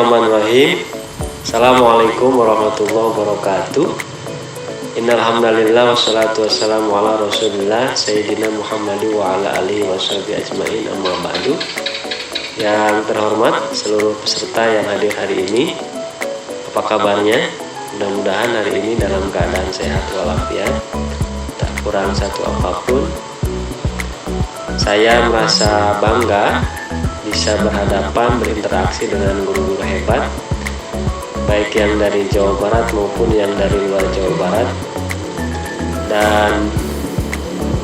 Bismillahirrahmanirrahim. Assalamualaikum warahmatullahi wabarakatuh. Innal hamdalillah wassalatu wassalamu ala Rasulillah Sayyidina Muhammad wa ala alihi washabihi ajmain, amma ba'du. Yang terhormat seluruh peserta yang hadir hari ini, apa kabarnya? Mudah-mudahan hari ini dalam keadaan sehat walafiat, tak kurang satu apapun. Saya merasa bangga bisa berhadapan berinteraksi dengan guru-guru hebat, baik yang dari Jawa Barat maupun yang dari luar Jawa Barat. Dan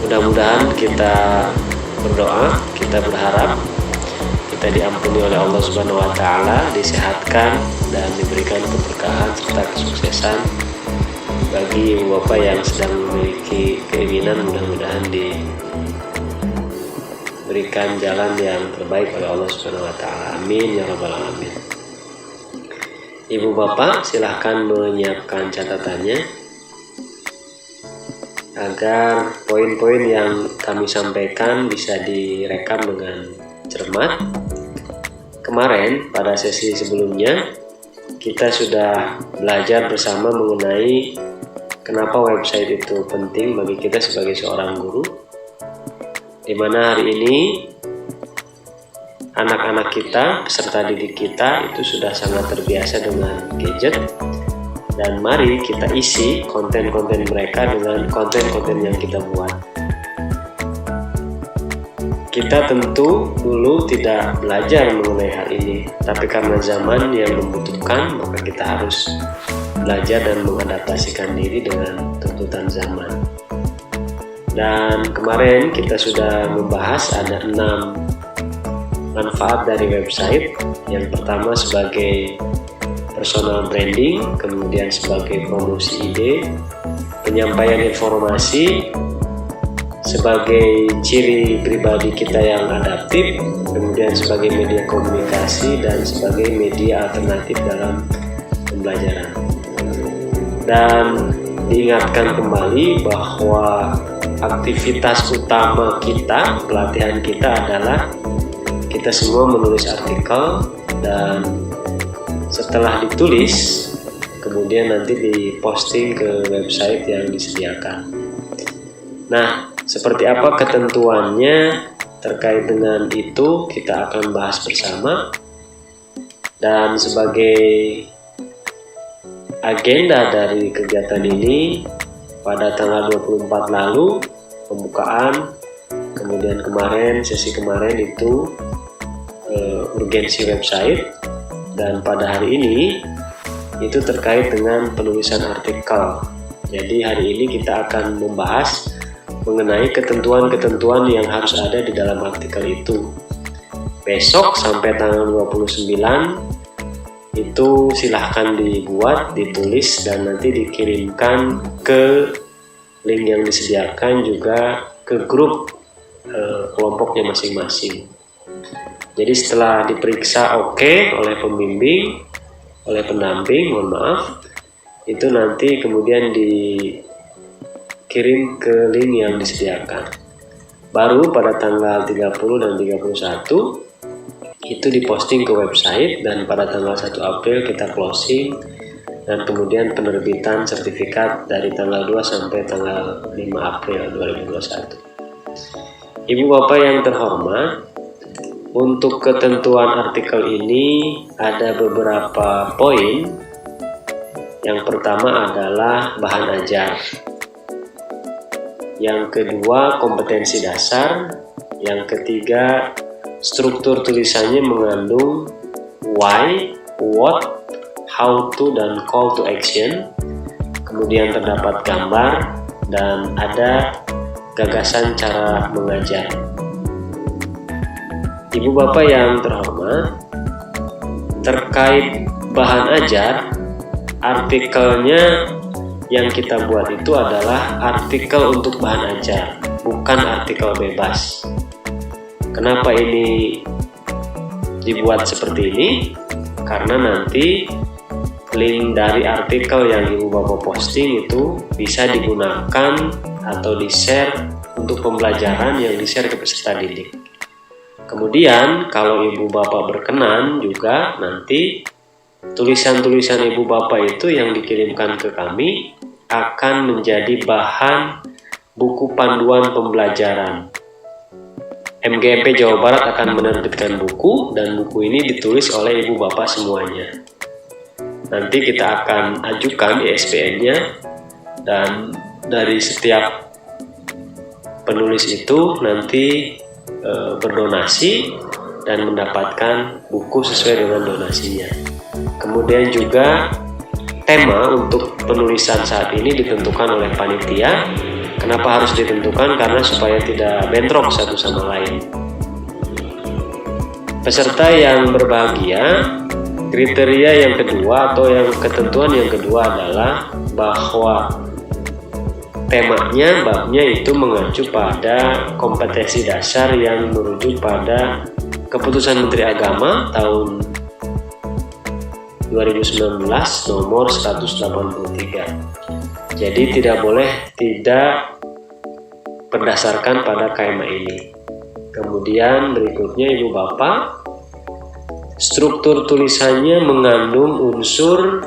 mudah-mudahan kita berdoa, kita berharap kita diampuni oleh Allah Subhanahu wa Ta'ala, disehatkan dan diberikan keberkahan serta kesuksesan bagi ibu bapak yang sedang memiliki keinginan, mudah-mudahan diberikan jalan yang terbaik oleh Allah Subhanahu wa Ta'ala. Amin ya rabbal alamin. Ibu bapak silahkan menyiapkan catatannya agar poin-poin yang kami sampaikan bisa direkam dengan cermat. Kemarin pada sesi sebelumnya kita sudah belajar bersama mengenai kenapa website itu penting bagi kita sebagai seorang guru, di mana hari ini anak-anak kita, peserta didik kita itu sudah sangat terbiasa dengan gadget, dan mari kita isi konten-konten mereka dengan konten-konten yang kita buat. Kita tentu dulu tidak belajar mengenai hal ini, tapi karena zaman yang membutuhkan, maka kita harus belajar dan mengadaptasikan diri dengan tuntutan zaman. Dan kemarin kita sudah membahas ada 6 manfaat dari website. Yang pertama sebagai personal branding, kemudian sebagai promosi ide, penyampaian informasi, sebagai ciri pribadi kita yang adaptif, kemudian sebagai media komunikasi, dan sebagai media alternatif dalam pembelajaran. Dan diingatkan kembali bahwa aktivitas utama kita, pelatihan kita adalah kita semua menulis artikel, dan setelah ditulis kemudian nanti diposting ke website yang disediakan. Nah, seperti apa ketentuannya terkait dengan itu kita akan bahas bersama. Dan sebagai agenda dari kegiatan ini, pada tanggal 24 lalu pembukaan, kemudian kemarin sesi kemarin itu urgensi website, dan pada hari ini itu terkait dengan penulisan artikel. Jadi hari ini kita akan membahas mengenai ketentuan-ketentuan yang harus ada di dalam artikel itu. Besok sampai tanggal 29 itu silahkan dibuat, ditulis, dan nanti dikirimkan ke link yang disediakan, juga ke grup kelompoknya masing-masing. Jadi setelah diperiksa oke oleh pembimbing, oleh pendamping, itu nanti kemudian dikirim ke link yang disediakan. Baru pada tanggal 30 dan 31 itu diposting ke website, dan pada tanggal 1 April kita closing, dan kemudian penerbitan sertifikat dari tanggal 2 sampai tanggal 5 April 2021. Ibu bapak yang terhormat, untuk ketentuan artikel ini ada beberapa poin. Yang pertama adalah bahan ajar, yang kedua kompetensi dasar, yang ketiga struktur tulisannya mengandung why, what, how to, dan call to action. Kemudian terdapat gambar dan ada gagasan cara mengajar. Ibu bapak yang terhormat, terkait bahan ajar, artikelnya yang kita buat itu adalah artikel untuk bahan ajar, bukan artikel bebas. Kenapa ini dibuat seperti ini? Karena nanti link dari artikel yang ibu bapak posting itu bisa digunakan atau di-share untuk pembelajaran yang di-share ke peserta didik. Kemudian kalau ibu bapak berkenan juga nanti tulisan-tulisan ibu bapak itu yang dikirimkan ke kami akan menjadi bahan buku panduan pembelajaran. MGMP Jawa Barat akan menerbitkan buku, dan buku ini ditulis oleh ibu bapak semuanya. Nanti kita akan ajukan ISBN-nya, dan dari setiap penulis itu nanti berdonasi dan mendapatkan buku sesuai dengan donasinya. Kemudian juga tema untuk penulisan saat ini ditentukan oleh panitia. Kenapa harus ditentukan? Karena supaya tidak bentrok satu sama lain. Peserta yang berbahagia, kriteria yang kedua atau ketentuan yang kedua adalah bahwa temanya, babnya itu mengacu pada kompetensi dasar yang merujuk pada Keputusan Menteri Agama tahun 2019 nomor 183. Jadi tidak boleh tidak berdasarkan pada KMA ini. Kemudian berikutnya ibu bapak, struktur tulisannya mengandung unsur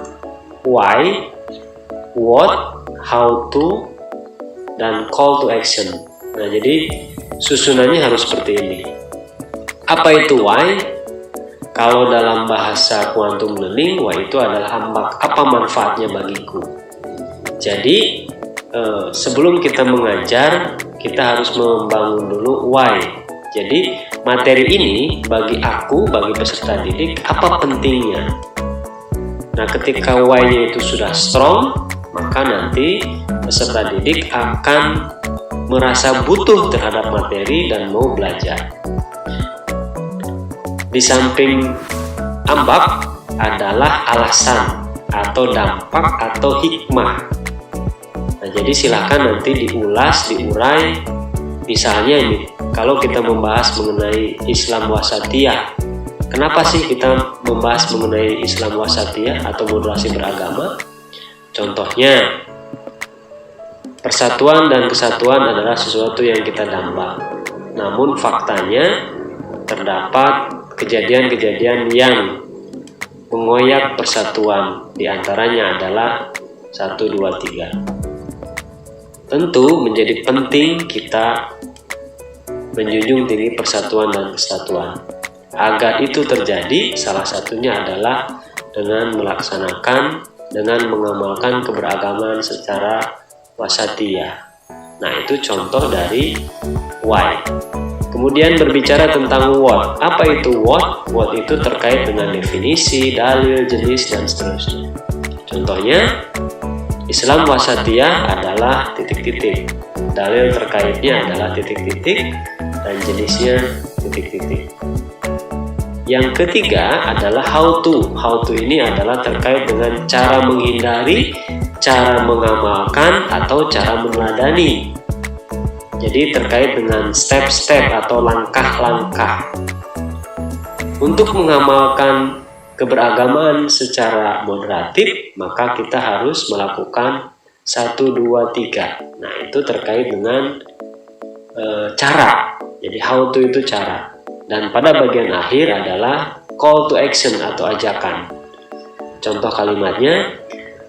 why, what, how to, dan call to action. Nah, jadi susunannya harus seperti ini. Apa itu why? Kalau dalam bahasa quantum learning, why itu adalah apa manfaatnya bagiku. Jadi sebelum kita mengajar, kita harus membangun dulu why. Jadi materi ini bagi aku, bagi peserta didik, apa pentingnya? Nah, ketika why-nya itu sudah strong, maka nanti peserta didik akan merasa butuh terhadap materi dan mau belajar. Di samping ambak adalah alasan atau dampak atau hikmah. Nah, jadi silakan nanti diulas, diurai. Misalnya ini, kalau kita membahas mengenai Islam wasatiyah, kenapa sih kita membahas mengenai Islam wasatiyah atau moderasi beragama? Contohnya, persatuan dan kesatuan adalah sesuatu yang kita damba. Namun faktanya terdapat kejadian-kejadian yang mengoyak persatuan, diantaranya adalah 1, 2, 3. Tentu menjadi penting kita menjunjung tinggi persatuan dan kesatuan. Agar itu terjadi, salah satunya adalah dengan mengamalkan keberagaman secara wasatiyah. Nah, itu contoh dari why. Kemudian berbicara tentang what. Apa itu what? What itu terkait dengan definisi, dalil, jenis, dan seterusnya. Contohnya, Islam wasatiyah adalah titik-titik. Dalil terkaitnya adalah titik-titik, dan jenisnya titik-titik. Yang ketiga adalah how to. How to ini adalah terkait dengan cara menghindari, cara mengamalkan, atau cara meneladani. Jadi terkait dengan step-step atau langkah-langkah. Untuk mengamalkan keberagaman secara moderatif, maka kita harus melakukan 1, 2, 3. Nah, itu terkait dengan cara. Jadi how to itu cara. Dan pada bagian akhir adalah call to action atau ajakan. Contoh kalimatnya,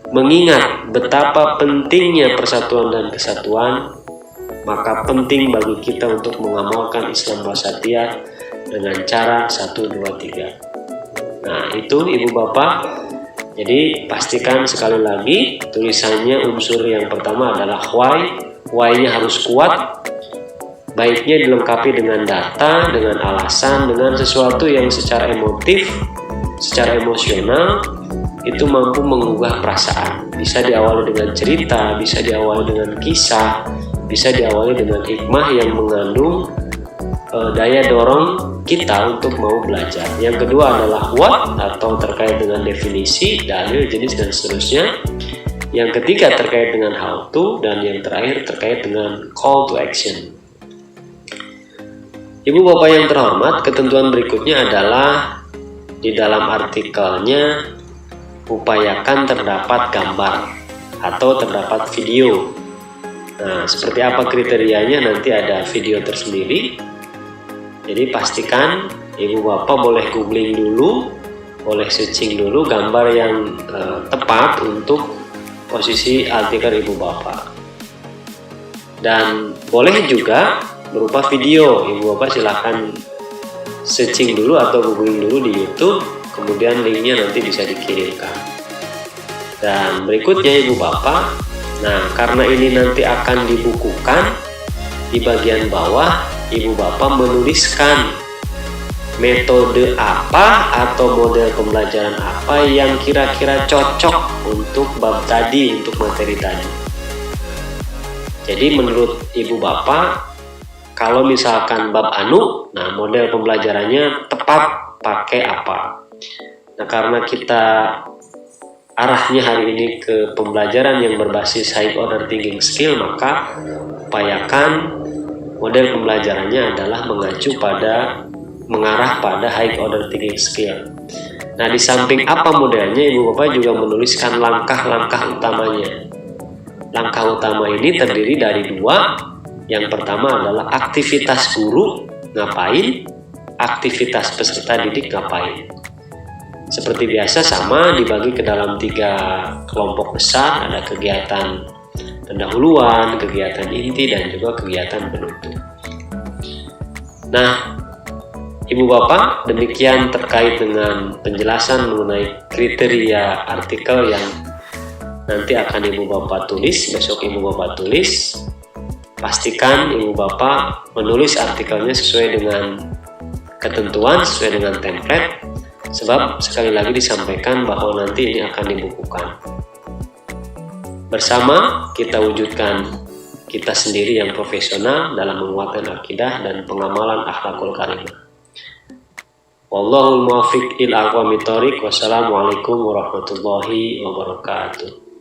mengingat betapa pentingnya persatuan dan kesatuan, maka penting bagi kita untuk mengamalkan Islam wasatiyah dengan cara 1, 2, 3. Nah, itu ibu bapak. Jadi pastikan sekali lagi tulisannya unsur yang pertama adalah why. Why-nya harus kuat. Baiknya dilengkapi dengan data, dengan alasan, dengan sesuatu yang secara emotif, secara emosional itu mampu menggugah perasaan. Bisa diawali dengan cerita, bisa diawali dengan kisah, bisa diawali dengan hikmah yang mengandung daya dorong kita untuk mau belajar. Yang kedua adalah what atau terkait dengan definisi, dalil, jenis, dan seterusnya. Yang ketiga terkait dengan how to, dan yang terakhir terkait dengan call to action. Ibu bapak yang terhormat, ketentuan berikutnya adalah di dalam artikelnya upayakan terdapat gambar atau terdapat video. Nah, seperti apa kriterianya nanti ada video tersendiri. Jadi pastikan ibu bapak boleh googling dulu boleh searching dulu gambar yang tepat untuk posisi artikel ibu bapak. Dan boleh juga berupa video, ibu bapak silahkan searching dulu atau googling dulu di YouTube, kemudian linknya nanti bisa dikirimkan. Dan berikutnya ibu bapak, nah karena ini nanti akan dibukukan, di bagian bawah ibu bapak menuliskan metode apa atau model pembelajaran apa yang kira-kira cocok untuk bab tadi, untuk materi tadi. Jadi menurut ibu bapak, kalau misalkan bab anu, nah model pembelajarannya tepat pakai apa. Nah karena kita arahnya hari ini ke pembelajaran yang berbasis high order thinking skill, maka upayakan model pembelajarannya adalah mengarah pada high order thinking skill. Nah di samping apa modelnya, ibu bapak juga menuliskan langkah-langkah utamanya. Langkah utama ini terdiri dari dua. Yang pertama adalah aktivitas guru ngapain, aktivitas peserta didik ngapain. Seperti biasa sama dibagi ke dalam 3 kelompok besar, ada kegiatan pendahuluan, kegiatan inti, dan juga kegiatan penutup. Nah, ibu bapak, demikian terkait dengan penjelasan mengenai kriteria artikel yang nanti akan ibu bapak tulis, besok ibu bapak tulis. Pastikan ibu bapak menulis artikelnya sesuai dengan ketentuan, sesuai dengan template, sebab sekali lagi disampaikan bahwa nanti ini akan dibukukan. Bersama kita wujudkan kita sendiri yang profesional dalam menguatkan akidah dan pengamalan akhlakul karimah. Wallahul muwaffiq ila aqwamit thoriq. Wassalamualaikum warahmatullahi wabarakatuh.